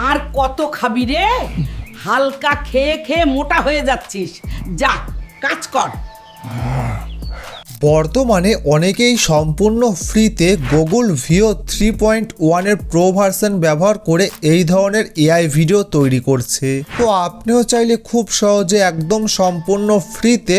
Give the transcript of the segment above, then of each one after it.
আর কত খাবি রে? হালকা খেয়ে খেয়ে মোটা হয়ে যাচ্ছিস। যা কাজ কর। বর্তমানে অনেকেই সম্পূর্ণ ফ্রিতে গুগল ভিও 3.1 প্রো ভার্সন ব্যবহার করে এই ধরনের এআই ভিডিও তৈরি করছে। তো আপনিও চাইলে খুব সহজে একদম সম্পূর্ণ ফ্রিতে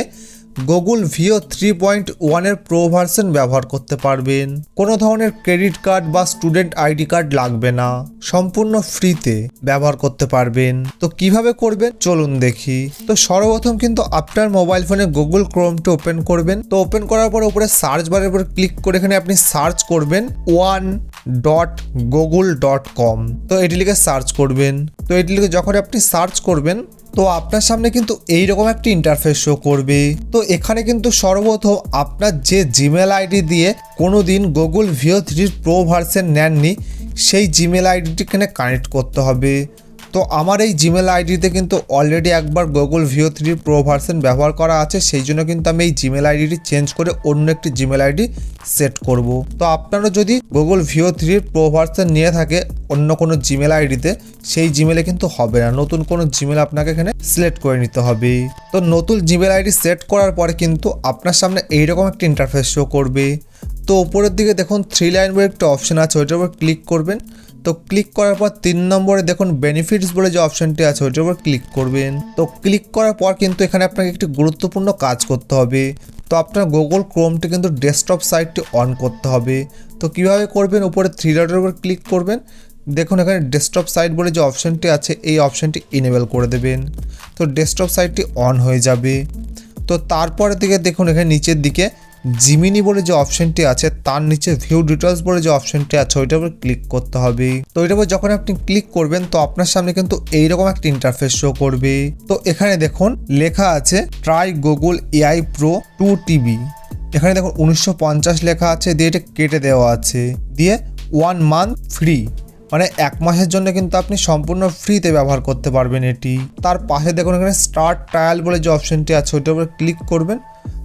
গুগল ভিও 3.1 প্রো ভার্সন ব্যবহার করতে পারবেন। কোনো ধরনের ক্রেডিট কার্ড বা স্টুডেন্ট আইডি কার্ড লাগবে না, সম্পূর্ণ ফ্রিতে ব্যবহার করতে পারবেন। তো কিভাবে করবেন চলুন দেখি। তো সর্বপ্রথম কিন্তু আপনার মোবাইল ফোনে গুগল ক্রোমটা ওপেন করবেন। তো ওপেন করার পর উপরে সার্চ বারের উপর ক্লিক করে এখানে আপনি সার্চ করবেন one.google.com। তো এটি লিখে সার্চ করবেন। তো এটি লিখে যখন আপনি সার্চ করবেন তো আপনার সামনে কিন্তু এইরকম একটি ইন্টারফেস শো করবে। তো এখানে কিন্তু সর্বপ্রথম আপনার যে জিমেল আইডি দিয়ে কোনোদিন গুগল ভিও 3 প্রো ভার্সন নেননি সেই জিমেল আইডিটি এখানে কানেক্ট করতে হবে। তো আমার এই জিমেল আইডিতে কিন্তু অলরেডি একবার গুগল ভিও 3 প্রো ভার্সন ব্যবহার করা আছে, সেই জন্য কিন্তু আমি এই জিমেল আইডিটি চেঞ্জ করে অন্য একটি জিমেল আইডি সেট করব। তো আপনারা যদি গুগল ভিও 3 প্রো ভার্সন নিয়ে থাকে অন্য কোনো জিমেল আইডিতে, সেই জিমেলে কিন্তু হবে না, নতুন কোনো জিমেল আপনাকে এখানে সিলেক্ট করে নিতে হবে। তো নতুন জিমেল আইডি সেট করার পরে কিন্তু আপনার সামনে এইরকম একটা ইন্টারফেস শো করবে। তো উপরের দিকে দেখুন 3 লাইন বলে একটা অপশন আছে, ওইটার উপর ক্লিক করবেন। তো ক্লিক করার পর 3 নম্বরে দেখুন বেনিফিটস বলে যে অপশনটি আছে ওইটার উপর ক্লিক করবেন। তো ক্লিক করার পর কিন্তু এখানে আপনাকে একটি গুরুত্বপূর্ণ কাজ করতে হবে। তো আপনার গুগল ক্রোমটি কিন্তু ডেস্কটপ সাইটটি অন করতে হবে। তো কিভাবে করবেন, উপরে 3 ডটের উপর ক্লিক করবেন। দেখুন এখানে ডেস্কটপ সাইট বলে যে অপশনটি আছে এই অপশনটি ইনেবল করে দেবেন। তো ডেস্কটপ সাইটটি অন হয়ে যাবে। তো তারপরের দিকে দেখুন এখানে নিচের দিকে জিমিনি বলে যে অপশনটি আছে তার নিচে ভিউ ডিটেলস বলে যে অপশনটি আছে ওইটার উপর ক্লিক করতে হবে। তো ওইটার উপর যখন আপনি ক্লিক করবেন তো আপনার সামনে কিন্তু এইরকম একটা ইন্টারফেস শো করবে। তো এখানে দেখুন লেখা আছে try Google AI pro 2 TB. এখানে দেখুন 1950 লেখা আছে, দিয়ে এটা কেটে দেওয়া আছে, দিয়ে 1 মান্থ ফ্রি, মানে 1 মাসের জন্য কিন্তু আপনি সম্পূর্ণ ফ্রিতে ব্যবহার করতে পারবেন এটি। তার পাশে দেখুন এখানে স্টার্ট ট্রায়াল বলে যে অপশনটি আছে ওইটার উপর ক্লিক করবেন।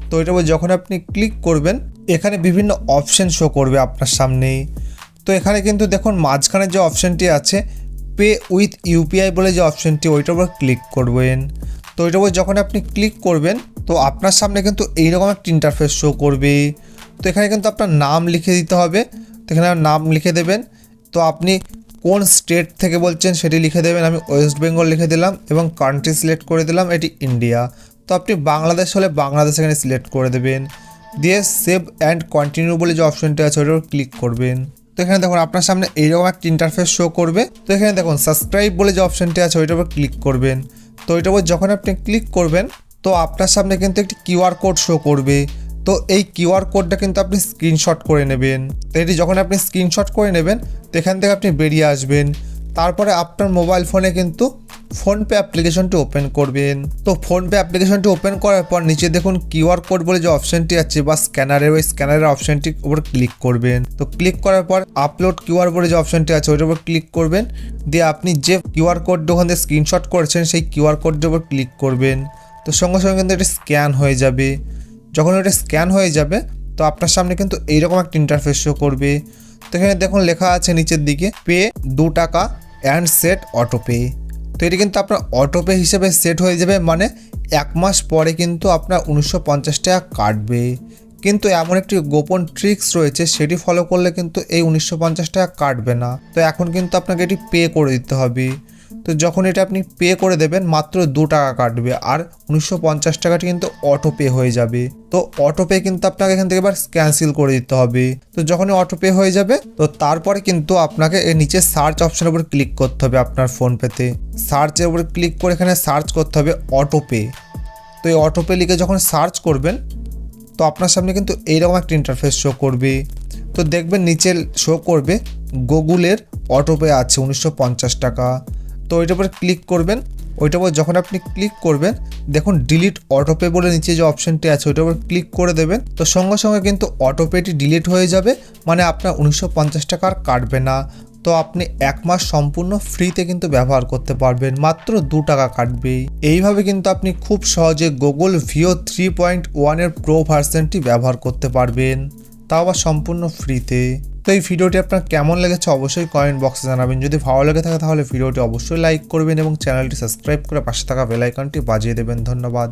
তো এটার উপর যখন আপনি ক্লিক করবেন এখানে বিভিন্ন অপশন শো করবে আপনার সামনে। তো এখানে কিন্তু দেখুন মাঝখানে যে অপশনটি আছে পে উইথ ইউপিআই বলে যে অপশনটি ওইটার উপর ক্লিক করবেন। তো ওইটার উপর যখন আপনি ক্লিক করবেন তো আপনার সামনে কিন্তু এইরকম একটা ইন্টারফেস শো করবে। তো এখানে কিন্তু আপনার নাম লিখে দিতে হবে। তো এখানে নাম লিখে দেবেন। তো আপনি কোন স্টেট থেকে বলছেন সেটি লিখে দেবেন। আমি ওয়েস্ট বেঙ্গল লিখে দিলাম এবং কান্ট্রি সিলেক্ট করে দিলাম এটি ইন্ডিয়া। তো আপনি বাংলাদেশ হলে বাংলাদেশ এখানে সিলেক্ট করে দেবেন, দিয়ে সেভ অ্যান্ড কন্টিনিউ বলে যে অপশনটি আছে ওটার ক্লিক করবেন। তো এখানে দেখুন আপনার সামনে এইরকম একটা ইন্টারফেস শো করবে। তো এখানে দেখুন সাবস্ক্রাইব বলে যে অপশনটি আছে ওইটার উপর ক্লিক করবেন। তো ওইটার উপর যখন আপনি ক্লিক করবেন তো আপনার সামনে কিন্তু একটি কিউআর কোড শো করবে। তো এই কিউআর কোডটা কিন্তু আপনি স্ক্রিনশট করে নেবেন। তো এটি যখন আপনি স্ক্রিনশট করে নেবেন তো এখান থেকে আপনি বেরিয়ে আসবেন। তারপরে আপনার মোবাইল ফোনে কিন্তু ফোনপে অ্যাপ্লিকেশনটি ওপেন করবেন। তো ফোনপে অ্যাপ্লিকেশনটি ওপেন করার পর নিচে দেখুন কিউআর কোড বলে যে অপশনটি আছে বা স্ক্যানারের ওই স্ক্যানারের অপশনটির উপর ক্লিক করবেন। তো ক্লিক করার পর আপলোড কিউআর বলে যে অপশনটি আছে ওইটার উপর ক্লিক করবেন, দিয়ে আপনি যে কিউআর কোডটা ওখান থেকে স্ক্রিনশট করেছেন সেই কিউআর কোডটার উপর ক্লিক করবেন। তো সঙ্গে সঙ্গে কিন্তু এটা স্ক্যান হয়ে যাবে। যখন এটা স্ক্যান হয়ে যাবে তো আপনার সামনে কিন্তু এইরকম একটা ইন্টারফেস শো করবে। তো এখানে দেখুন লেখা আছে নিচের দিকে পে 2 টাকা অ্যান্ড সেট অটোপে। তো এটি কিন্তু আপনার অটোপে হিসেবে সেট হয়ে যাবে, মানে 1 মাস পরে কিন্তু আপনার 1950 টাকা কাটবে। কিন্তু এমন একটি গোপন ট্রিক্স রয়েছে সেটি ফলো করলে কিন্তু এই 1950 টাকা কাটবে না। তো এখন কিন্তু আপনাকে এটি পে করে দিতে হবে। তো যখন এটা আপনি পে করে দেবেন মাত্র 2 টাকা কাটবে আর 1950 টাকাটি কিন্তু অটো পে হয়ে যাবে। তো অটো পে কিন্তু আপনাকে এখান থেকে এবার ক্যান্সেল করে দিতে হবে। তো যখনই অটো পে হয়ে যাবে তো তারপরে কিন্তু আপনাকে এর নিচে সার্চ অপশনের উপর ক্লিক করতে হবে। আপনার ফোনপেতে সার্চের উপর ক্লিক করে এখানে সার্চ করতে হবে অটো পে। তো এই অটো পে লিখে যখন সার্চ করবেন তো আপনার সামনে কিন্তু এইরকম একটা ইন্টারফেস শো করবে। তো দেখবেন নিচে শো করবে গুগলের অটো পে আছে 1950 টাকা। তো ওইটার উপর ক্লিক করবেন। ওইটার উপর যখন আপনি ক্লিক করবেন দেখুন ডিলিট অটোপে বলে নিচে যে অপশনটি আছে ওইটার উপর ক্লিক করে দেবেন। তো সঙ্গে সঙ্গে কিন্তু অটোপেটি ডিলিট হয়ে যাবে, মানে আপনার 1950 টাকা আর কাটবে না। তো আপনি 1 মাস সম্পূর্ণ ফ্রিতে কিন্তু ব্যবহার করতে পারবেন, মাত্র 2 টাকা কাটবেই। এইভাবে কিন্তু আপনি খুব সহজে গুগল ভিও 3.1 প্রো ভার্সনটি ব্যবহার করতে পারবেন, তাও আবার সম্পূর্ণ ফ্রিতে। তো এই ভিডিওটি আপনার কেমন লেগেছে অবশ্যই কমেন্ট বক্সে জানাবেন। যদি ভালো লেগে থাকে তাহলে ভিডিওটি অবশ্যই লাইক করবেন এবং চ্যানেলটি সাবস্ক্রাইব করে পাশে থাকা বেল আইকনটি বাজিয়ে দেবেন। ধন্যবাদ।